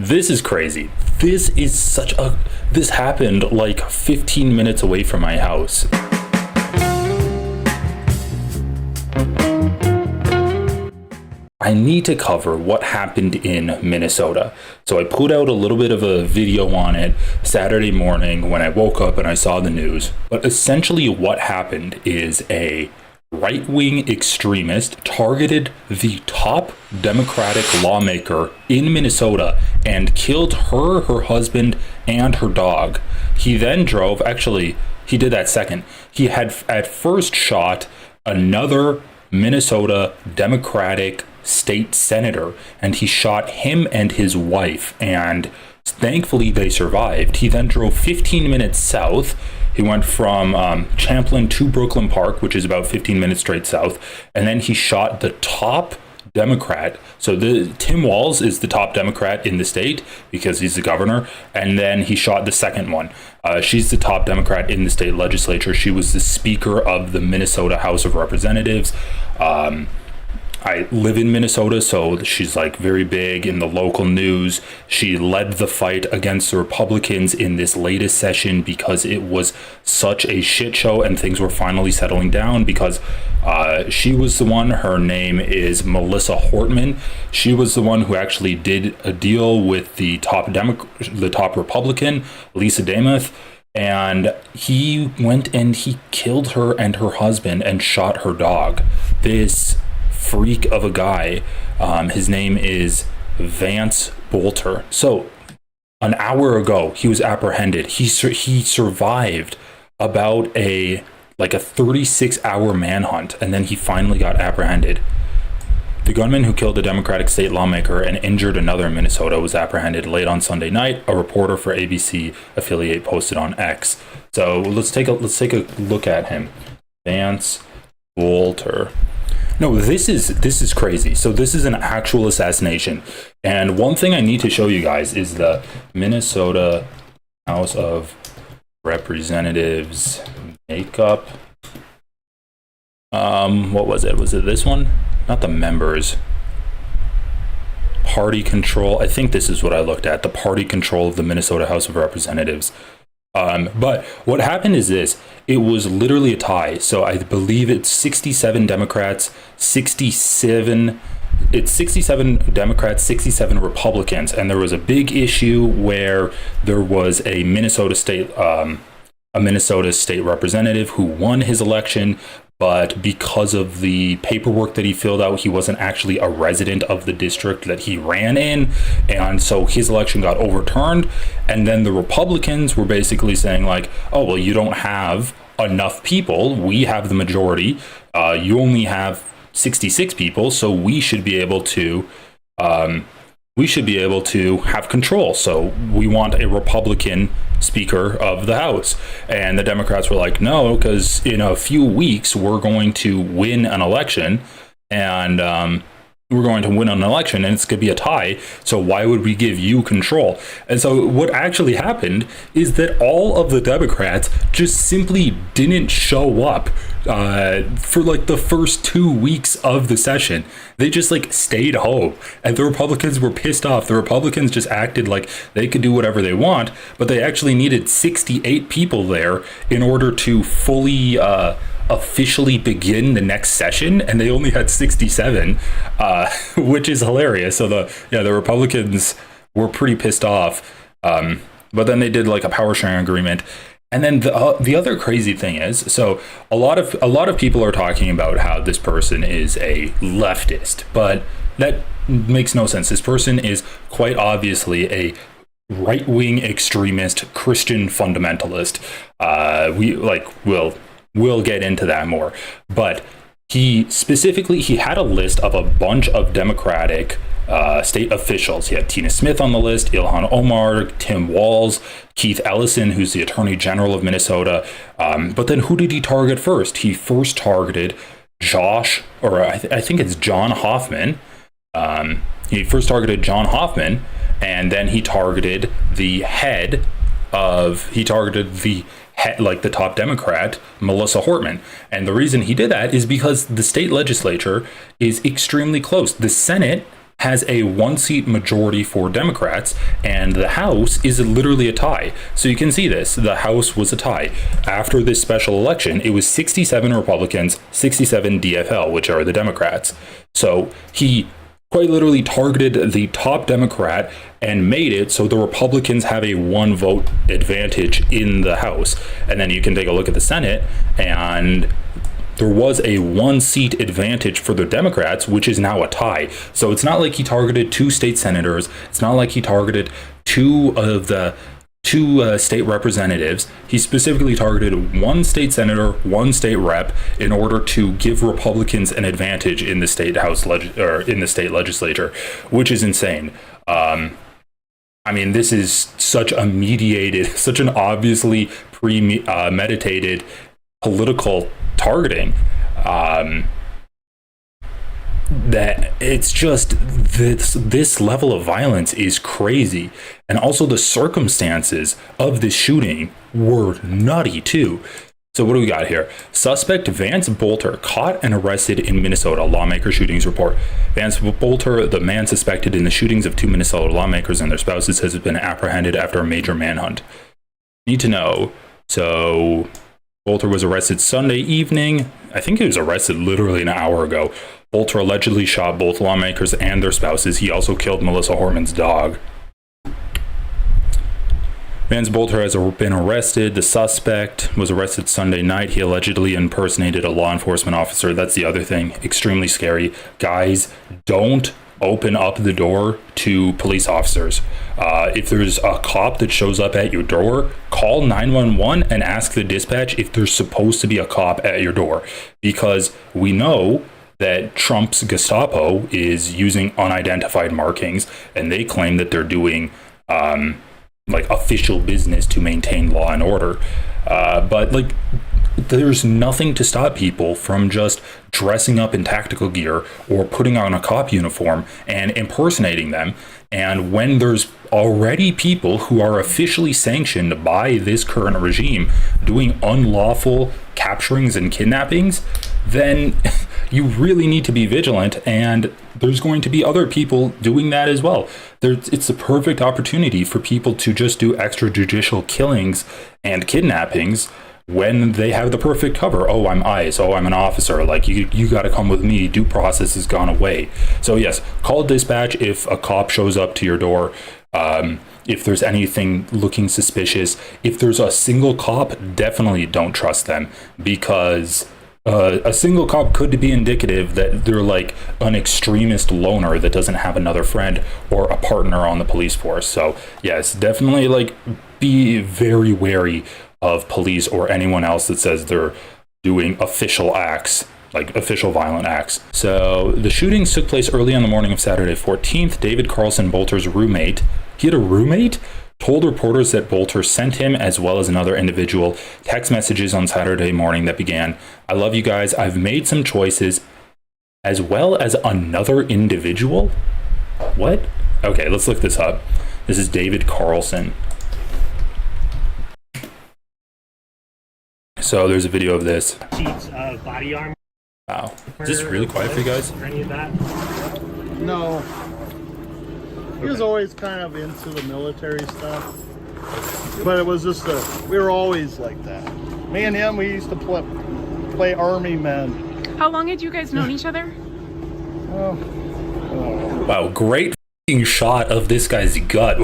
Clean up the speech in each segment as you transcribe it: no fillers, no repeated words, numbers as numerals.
This is crazy. This is such a. This happened like 15 minutes away from my house. I need to cover what happened in Minnesota. So I put out a little bit of a video on it Saturday morning when I woke up and I saw the news. But essentially, what happened is a right-wing extremist targeted the top Democratic lawmaker in Minnesota and killed her, her husband, and her dog. He then drove, actually, he did that second. He had at first shot another Minnesota Democratic state senator, and he shot him and his wife, and thankfully they survived. He then drove 15 minutes south. He went from Champlin to Brooklyn Park, which is about 15 minutes straight south, and then he shot the top Democrat. So Tim Walz is the top Democrat in the state because he's the governor, and then he shot the second one. She's the top Democrat in the state legislature. She was the Speaker of the Minnesota House of Representatives. I live in Minnesota, so she's like very big in the local news. She led the fight against the Republicans in this latest session because it was such a shit show and things were finally settling down because she was the one, her name is Melissa Hortman. She was the one who actually did a deal with the top Republican, Lisa Demuth, and he went and he killed her and her husband and shot her dog. This freak of a guy, his name is Vance Boelter. So an hour ago he was apprehended. He survived about a 36-hour manhunt, and then he finally got apprehended. The gunman who killed a Democratic state lawmaker and injured another in Minnesota was apprehended late on Sunday night, a reporter for ABC affiliate posted on X. So let's take a look at him. Vance Boelter. No, this is crazy. So this is an actual assassination. And one thing I need to show you guys is the Minnesota House of Representatives makeup. What was it? Was it this one? Not the members. Party control. I think this is what I looked at. The party control of the Minnesota House of Representatives. But what happened is this. It was literally a tie. So I believe it's 67 Democrats, 67 Democrats, 67 Republicans. And there was a big issue where there was a Minnesota state representative who won his election, but because of the paperwork that he filled out, he wasn't actually a resident of the district that he ran in, and so his election got overturned. And then the Republicans were basically saying like, oh, well, you don't have enough people. We have the majority. You only have 66 people, so we should be able to have control. So we want a Republican Speaker of the House. And the Democrats were like, no, because in a few weeks we're going to win an election, and and it's going to be a tie. So why would we give you control? And so what actually happened is that all of the Democrats just simply didn't show up for like the first 2 weeks of the session. They just like stayed home, and the Republicans were pissed off. The Republicans just acted like they could do whatever they want, but they actually needed 68 people there in order to fully officially begin the next session, and they only had 67, which is hilarious. So the Republicans were pretty pissed off, but then they did like a power sharing agreement. And then the other crazy thing is, so a lot of people are talking about how this person is a leftist, but that makes no sense. This person is quite obviously a right-wing extremist Christian fundamentalist. We'll get into that more, but he had a list of a bunch of Democratic state officials. He had Tina Smith on the list, Ilhan Omar, Tim Walz, Keith Ellison, who's the Attorney General of Minnesota. But then who did he target first? He first targeted I think it's John Hoffman. He first targeted John Hoffman, and then he targeted the top Democrat, Melissa Hortman. And the reason he did that is because the state legislature is extremely close. The Senate has a 1-seat majority for Democrats, and the House is literally a tie. So you can see this. The House was a tie. After this special election, it was 67 Republicans, 67 DFL, which are the Democrats. So he quite literally targeted the top Democrat and made it so the Republicans have a 1-vote advantage in the House. And then you can take a look at the Senate, and there was a 1-seat advantage for the Democrats, which is now a tie. So it's not like he targeted 2 state senators. It's not like he targeted 2 of the 2 state representatives. He specifically targeted 1 state senator, 1 state rep, in order to give Republicans an advantage in the state house or in the state legislature, which is insane. I mean, this is such a mediated, such an obviously premeditated political targeting, that it's just this level of violence is crazy. And also the circumstances of this shooting were nutty too. So what do we got here? Suspect Vance Boelter caught and arrested in Minnesota, lawmaker shootings report. Vance Boelter, the man suspected in the shootings of 2 Minnesota lawmakers and their spouses, has been apprehended after a major manhunt. Need to know. So Boelter was arrested Sunday evening. I think he was arrested literally an hour ago. Boelter allegedly shot both lawmakers and their spouses. He also killed Melissa Horman's dog. Vance Boelter has been arrested. The suspect was arrested Sunday night. He allegedly impersonated a law enforcement officer. That's the other thing. Extremely scary. Guys, don't open up the door to police officers. If there's a cop that shows up at your door, call 911 and ask the dispatch if there's supposed to be a cop at your door. Because we know that Trump's Gestapo is using unidentified markings, and they claim that they're doing like official business to maintain law and order. But like, there's nothing to stop people from just dressing up in tactical gear or putting on a cop uniform and impersonating them. And when there's already people who are officially sanctioned by this current regime doing unlawful capturings and kidnappings, then you really need to be vigilant, and there's going to be other people doing that as well. It's the perfect opportunity for people to just do extrajudicial killings and kidnappings when they have the perfect cover. Oh, I'm ICE. Oh, I'm an officer. Like, you got to come with me. Due process has gone away. So yes, call dispatch if a cop shows up to your door. If there's anything looking suspicious, if there's a single cop, definitely don't trust them, because a single cop could be indicative that they're like an extremist loner that doesn't have another friend or a partner on the police force. So yes, definitely like be very wary of police or anyone else that says they're doing official acts, like official violent acts. So the shootings took place early on the morning of Saturday 14th. David Carlson, Boelter's roommate, he had a roommate? Told reporters that Boelter sent him, as well as another individual, text messages on Saturday morning that began, "I love you guys. I've made some choices," as well as another individual? What? Okay, let's look this up. This is David Carlson. So there's a video of this. Sheets of body armor. Wow. Is this really quiet for you guys? Or any of that? No. He was always kind of into the military stuff. But it was just we were always like that. Me and him, we used to play army men. How long had you guys known each other? Wow, great f***ing shot of this guy's gut.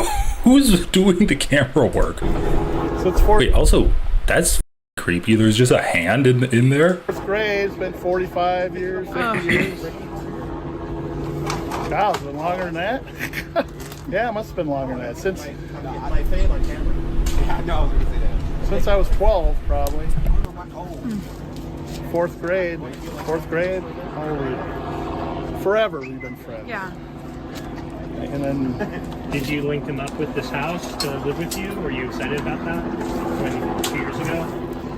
Who's doing the camera work? So it's Wait, also, that's creepy. There's just a hand in there. fourth grade. It's been 45 years, 50 years. Wow, it's been longer than that? Yeah, it must have been longer than that. Since I was 12, probably. Fourth grade. How old were you? Forever we've been friends. Yeah. And then Did you link him up with this house to live with you? Were you excited about that when 2 years ago?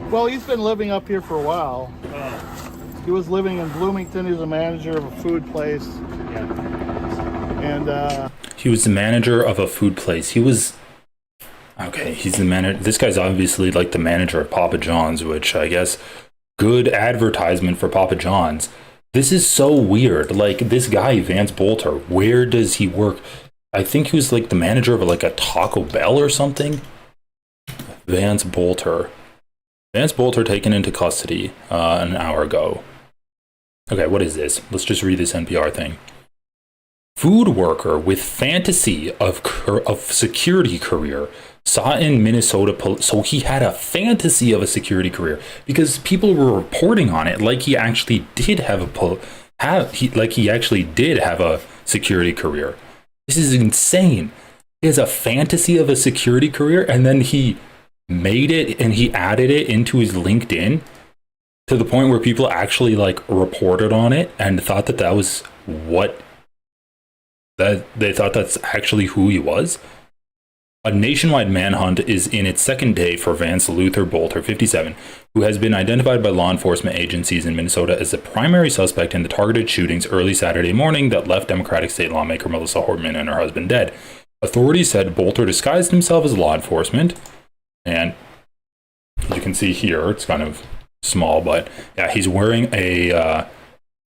well, he's been living up here for a while. Oh, He was living in Bloomington. He was a manager of a food place. yeah. And He was the manager of a food place. He's the manager. This guy's obviously like the manager of Papa John's, which I guess good advertisement for Papa John's. This is so weird. Like, this guy, Vance Boelter, where does he work? I think he was like the manager of like a Taco Bell or something. Vance Boelter. Vance Boelter taken into custody an hour ago. Okay, what is this? Let's just read this NPR thing. Food worker with fantasy of security career saw in Minnesota. So he had a fantasy of a security career because people were reporting on it like he actually did have he actually did have a security career. This is insane. He has a fantasy of a security career, and then he made it and he added it into his LinkedIn to the point where people actually like reported on it and thought that that was what that they thought that's actually who he was. A nationwide manhunt is in its second day for Vance Boelter, 57, who has been identified by law enforcement agencies in Minnesota as the primary suspect in the targeted shootings early Saturday morning that left Democratic state lawmaker Melissa Hortman and her husband dead. Authorities said Boelter disguised himself as law enforcement, and as you can see here, it's kind of small, but yeah, he's wearing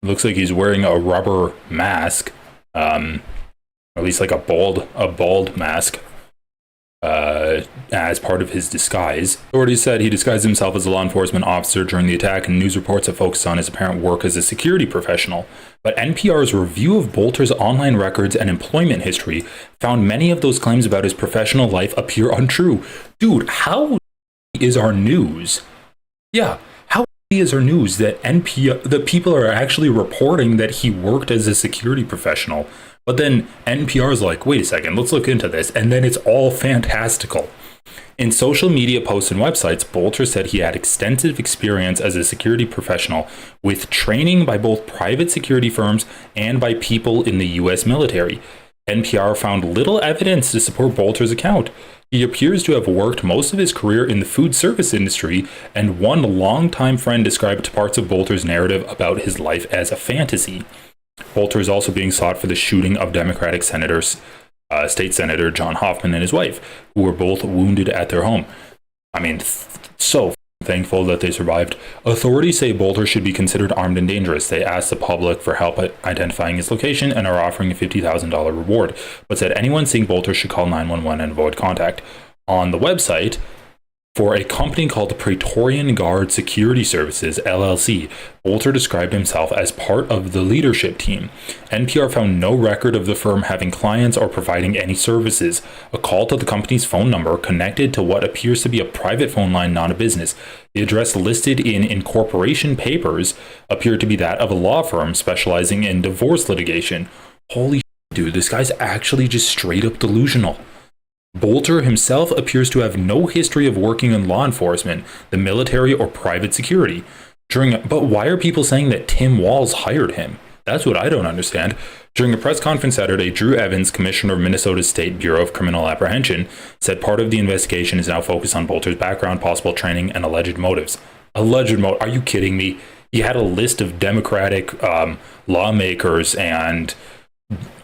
looks like he's wearing a rubber mask, at least like a bald mask, as part of his disguise. Authorities said he disguised himself as a law enforcement officer during the attack, and news reports have focused on his apparent work as a security professional. But NPR's review of Boelter's online records and employment history found many of those claims about his professional life appear untrue. Dude, how is our news? Yeah, how is our news that the people are actually reporting that he worked as a security professional? But then NPR is like, wait a second, let's look into this. And then it's all fantastical. In social media posts and websites, Boelter said he had extensive experience as a security professional with training by both private security firms and by people in the U.S. military. NPR found little evidence to support Boelter's account. He appears to have worked most of his career in the food service industry, and one longtime friend described parts of Boelter's narrative about his life as a fantasy. Boelter is also being sought for the shooting of Democratic State Senator John Hoffman and his wife, who were both wounded at their home. I mean, so thankful that they survived. Authorities say Boelter should be considered armed and dangerous. They asked the public for help at identifying his location and are offering a $50,000 reward, but said anyone seeing Boelter should call 911 and avoid contact. On the website, for a company called Praetorian Guard Security Services, LLC, Boelter described himself as part of the leadership team. NPR found no record of the firm having clients or providing any services. A call to the company's phone number connected to what appears to be a private phone line, not a business. The address listed in incorporation papers appeared to be that of a law firm specializing in divorce litigation. Holy shit, dude, this guy's actually just straight up delusional. Boelter himself appears to have no history of working in law enforcement, the military, or private security. But why are people saying that Tim Walz hired him? That's what I don't understand. During a press conference Saturday, Drew Evans, commissioner of Minnesota's State Bureau of Criminal Apprehension, said part of the investigation is now focused on Boelter's background, possible training, and alleged motives. Are you kidding me? He had a list of Democratic lawmakers and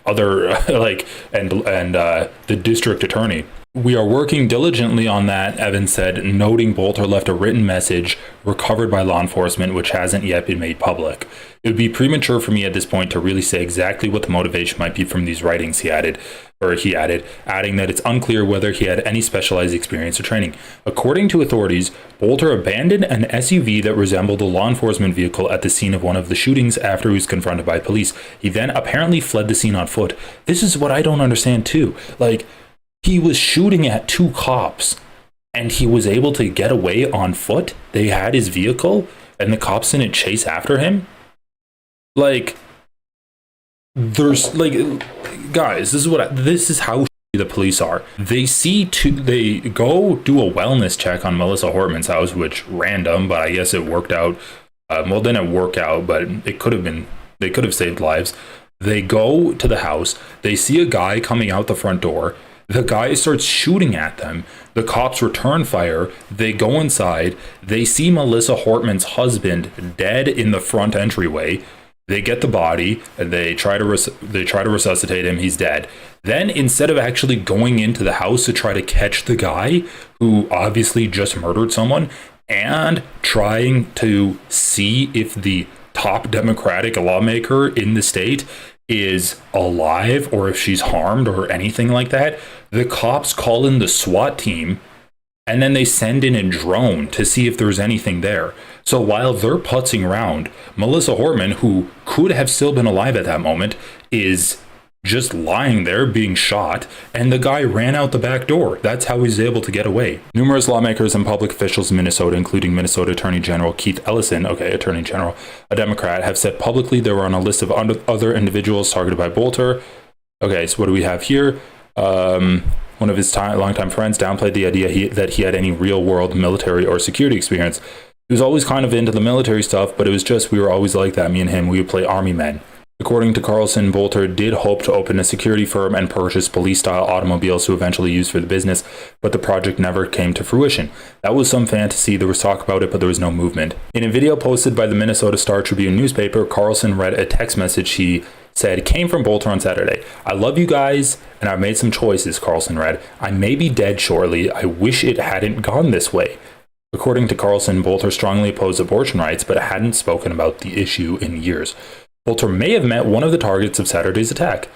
other the district attorney. We are working diligently on that, Evans said, noting Boelter left a written message recovered by law enforcement which hasn't yet been made public. It would be premature for me at this point to really say exactly what the motivation might be from these writings, he added, adding that it's unclear whether he had any specialized experience or training. According to authorities, Boelter abandoned an SUV that resembled a law enforcement vehicle at the scene of one of the shootings after he was confronted by police. He then apparently fled the scene on foot. This is what I don't understand too. He was shooting at two cops and he was able to get away on foot. They had his vehicle and the cops didn't chase after him. Guys, this is how the police are. They go do a wellness check on Melissa Hortman's house, which random, but I guess it worked out. Didn't work out, but they could have saved lives. They go to the house. They see a guy coming out the front door. The guy starts shooting at them. The cops return fire. They go inside. They see Melissa Hortman's husband dead in the front entryway. They get the body and they try to resuscitate him. He's dead. Then instead of actually going into the house to try to catch the guy who obviously just murdered someone and trying to see if the top Democratic lawmaker in the state is alive or if she's harmed or anything like that, the cops call in the SWAT team and then they send in a drone to see if there's anything there. So while they're putzing around, Melissa Hortman, who could have still been alive at that moment, is just lying there being shot, and the guy ran out the back door. That's how he's able to get away. Numerous lawmakers and public officials in Minnesota, including Minnesota Attorney General Keith Ellison, Attorney General, a Democrat, have said publicly they were on a list of other individuals targeted by Boelter. Okay, so what do we have here? One of his longtime friends downplayed the idea that he had any real-world military or security experience. He was always kind of into the military stuff, but it was just we were always like that, me and him. We would play army men. According to Carlson, Boelter did hope to open a security firm and purchase police-style automobiles to eventually use for the business, but the project never came to fruition. That was some fantasy. There was talk about it, but there was no movement. In a video posted by the Minnesota Star-Tribune newspaper, Carlson read a text message he said came from Boelter on Saturday. "I love you guys, and I've made some choices," Carlson read. "I may be dead shortly. I wish it hadn't gone this way." According to Carlson, Boelter strongly opposed abortion rights, but hadn't spoken about the issue in years. Boelter may have met one of the targets of Saturday's attack.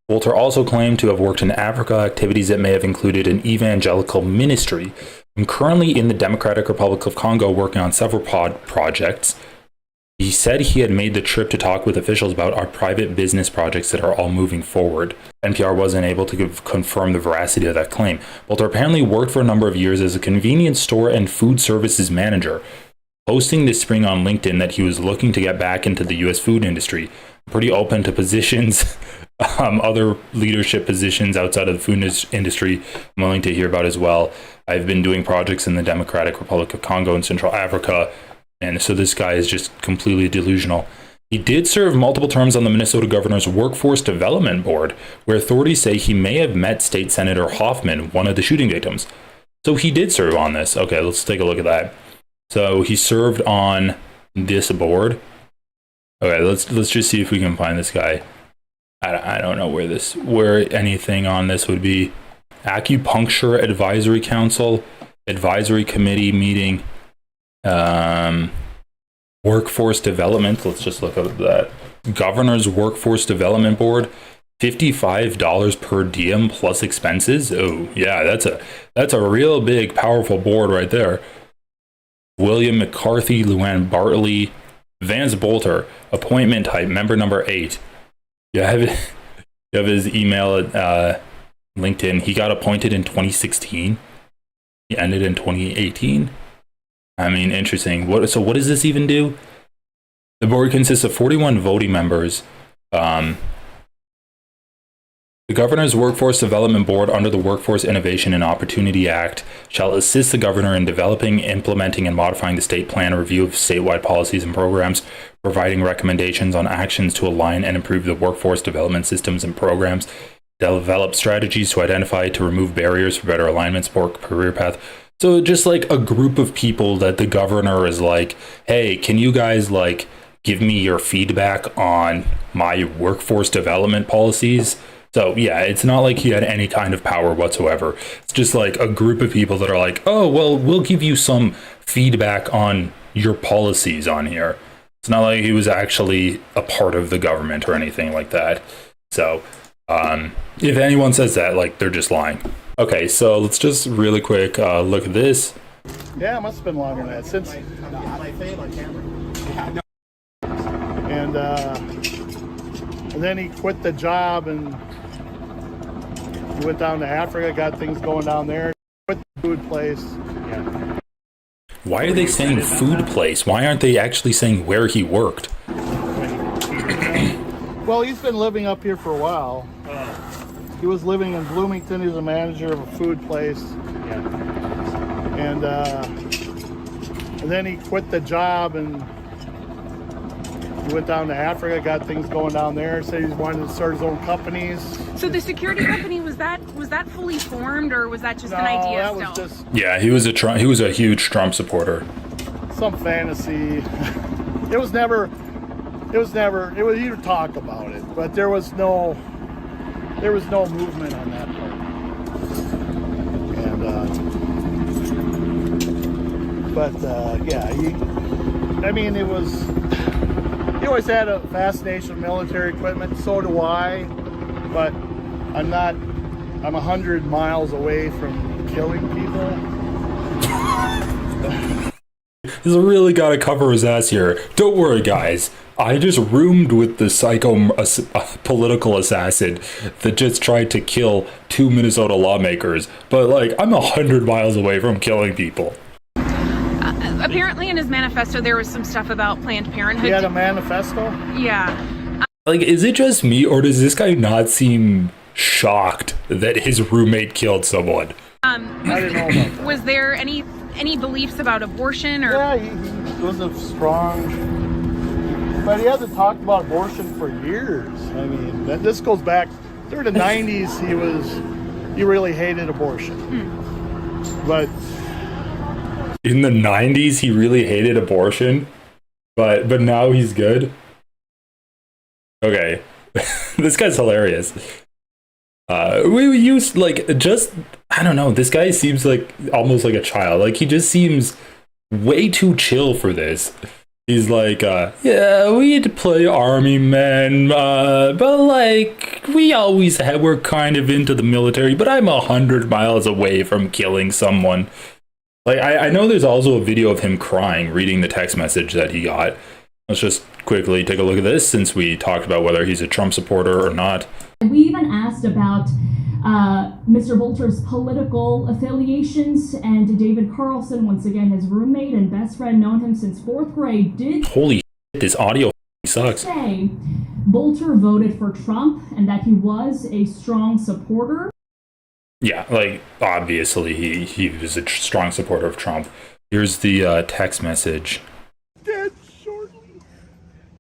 Boelter also claimed to have worked in Africa, activities that may have included an evangelical ministry. "I'm currently in the Democratic Republic of Congo working on several projects." He said he had made the trip to talk with officials about our private business projects that are all moving forward. NPR wasn't able to confirm the veracity of that claim. Boelter apparently worked for a number of years as a convenience store and food services manager, posting this spring on LinkedIn that he was looking to get back into the U.S. food industry. Pretty open to positions, other leadership positions outside of the food industry I'm willing to hear about as well. I've been doing projects in the Democratic Republic of Congo and Central Africa, and so this guy is just completely delusional. He did serve multiple terms on the Minnesota Governor's Workforce Development Board, where authorities say he may have met State Senator Hoffman, one of the shooting victims. So he did serve on this. Okay, let's take a look at that. So he served on this board. Okay, let's just see if we can find this guy. I don't know where anything on this would be. Acupuncture Advisory Council, Advisory Committee meeting, Workforce Development. Let's just look at that. Governor's Workforce Development Board, $55 per diem plus expenses. Oh yeah, that's a real big, powerful board right there. William McCarthy, Luann Bartley, Vance Boelter, appointment type, member number 8. You have his email at LinkedIn. He got appointed in 2016. He ended in 2018. I mean, interesting. So what does this even do? The board consists of 41 voting members. The Governor's Workforce Development Board, under the Workforce Innovation and Opportunity Act, shall assist the governor in developing, implementing, and modifying the state plan, review of statewide policies and programs, providing recommendations on actions to align and improve the workforce development systems and programs, develop strategies to identify to remove barriers for better alignment, support career path. So just like a group of people that the governor is like, hey, can you guys like give me your feedback on my workforce development policies? So yeah, it's not like he had any kind of power whatsoever. It's just like a group of people that are like, oh, well, we'll give you some feedback on your policies on here. It's not like he was actually a part of the government or anything like that. So if anyone says that, like, they're just lying. Okay, so let's just really quick look at this. Yeah, it must have been longer than that. Since and then he quit the job and he went down to Africa, got things going down there, quit the food place. Yeah. Why are they saying food place? Why aren't they actually saying where he worked? Well, he's been living up here for a while. He was living in Bloomington. He was a manager of a food place. Yeah. And then he quit the job and he went down to Africa, got things going down there. Said he wanted to start his own companies. So the security company, was that fully formed, or was that just an idea? That was still? just Yeah, he was a huge Trump supporter. some fantasy. It was you talk about it, but there was no movement on that part. And yeah, it was he always had a fascination with military equipment. So do I, but I'm 100 miles away from killing people. He's really got to cover his ass here. Don't worry, guys. I just roomed with the psycho political assassin that just tried to kill 2 Minnesota lawmakers. But, like, I'm 100 miles away from killing people. Apparently in his manifesto there was some stuff about Planned Parenthood. He had a manifesto? Yeah. Like, is it just me, or does this guy not seem shocked that his roommate killed someone? I didn't know about that. Was there any beliefs about abortion? Or Yeah, he was a strong... But he hasn't talked about abortion for years. I mean, this goes back... During the 90s, he really hated abortion. But... In the 90s, he really hated abortion, but now he's good. Okay. This guy's hilarious. We used, like, just, I don't know, this guy seems like almost like a child. Like, he just seems way too chill for this. He's like, yeah, we'd play army men, but, like, we're kind of into the military, but I'm 100 miles away from killing someone. Like, I know there's also a video of him crying, reading the text message that he got. Let's just quickly take a look at this, since we talked about whether he's a Trump supporter or not. We even asked about Mr. Boelter's political affiliations, and David Carlson, once again his roommate and best friend, known him since 4th grade, did Holy shit, this audio sucks. say Boelter voted for Trump and that he was a strong supporter. Yeah, like, obviously he was a strong supporter of Trump. Here's the text message. Dead shortly.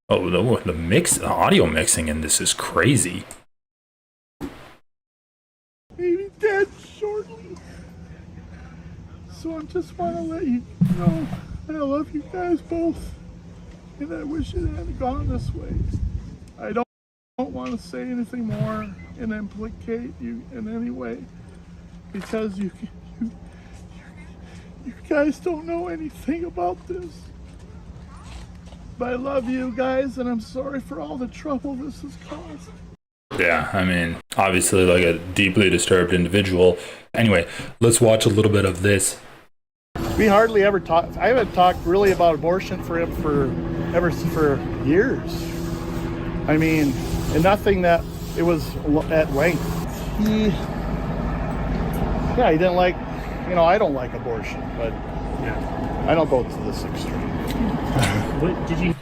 Oh, the audio mixing in this is crazy. Maybe dead shortly. So I just want to let you know I love you guys both, and I wish it hadn't gone this way. I don't want to say anything more and implicate you in any way, because you guys don't know anything about this. But I love you guys, and I'm sorry for all the trouble this has caused. Yeah, I mean, obviously, like, a deeply disturbed individual. Anyway, let's watch a little bit of this. We hardly ever talk. I haven't talked really about abortion for him for years. I mean, and nothing that it was at length. He didn't like. You know, I don't like abortion, but Yeah. I don't go to this extreme. What did you?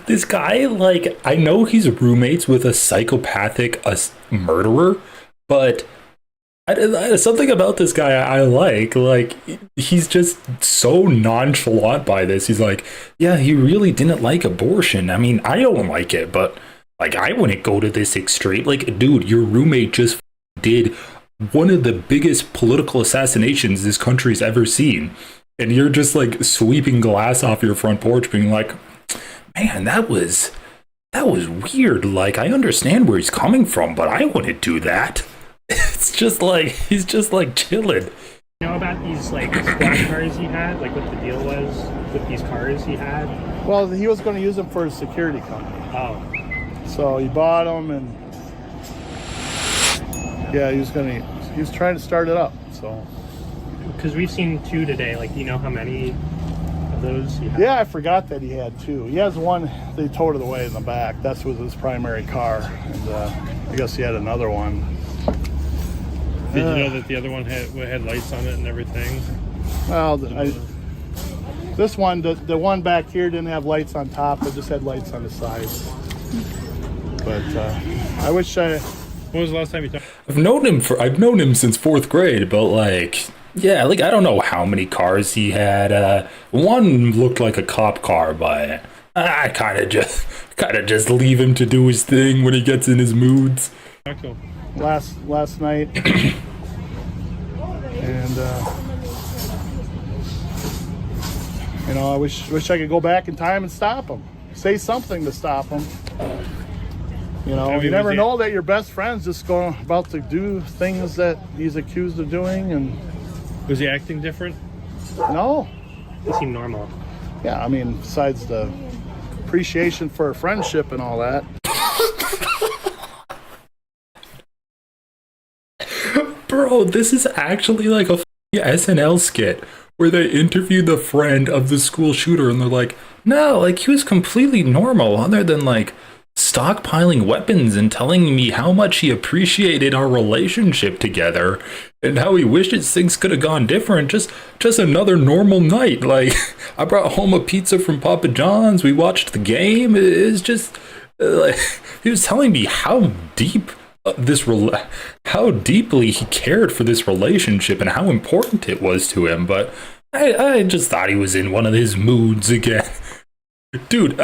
This guy, like, I know he's roommates with a psychopathic murderer, but something about this guy I like. Like, he's just so nonchalant by this. He's like, yeah, he really didn't like abortion. I mean, I don't like it, but, like, I wouldn't go to this extreme. Like, dude, your roommate just did one of the biggest political assassinations this country's ever seen. And you're just, like, sweeping glass off your front porch being like, man, that was weird. Like, I understand where he's coming from, but I wouldn't do that. It's just like, he's just, like, chilling. You know about these, like, squad cars he had? Like, what the deal was with these cars he had? Well, he was going to use them for his security company. Oh. So he bought them, and yeah, he was trying to start it up. So. Because we've seen 2 today. Like, do you know how many of those he had? Yeah, I forgot that he had 2. He has one, they towed it away in the back. That was his primary car. And I guess he had another one. Did you know that the other one had lights on it and everything? Well, this one, the one back here didn't have lights on top. It just had lights on the sides. But I wish I... When was the last time you talked? I've known him since 4th grade, but, like, yeah, like, I don't know how many cars he had. One looked like a cop car, but I kind of just leave him to do his thing when he gets in his moods. Last night, and you know, I wish I could go back in time and stop him. Say something to stop him. You know, you never know that your best friend's just about to do things that he's accused of doing. And Was he acting different? no, He seemed normal. yeah, I mean, besides the appreciation for our friendship and all that. Bro, this is actually like a SNL skit where they interview the friend of the school shooter and they're like, no, like he was completely normal other than like stockpiling weapons and telling me how much he appreciated our relationship together and how he wishes things could have gone different. Just another normal night. Like, I brought home a pizza from Papa John's. We watched the game. It's just like he was telling me how deep how deeply he cared for this relationship and how important it was to him. But I just thought he was in one of his moods again. Dude,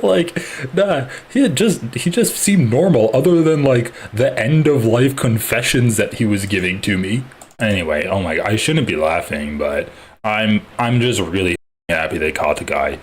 like, nah, he just seemed normal other than like the end of life confessions that he was giving to me. Anyway, oh my god, I shouldn't be laughing, but I'm just really happy they caught the guy.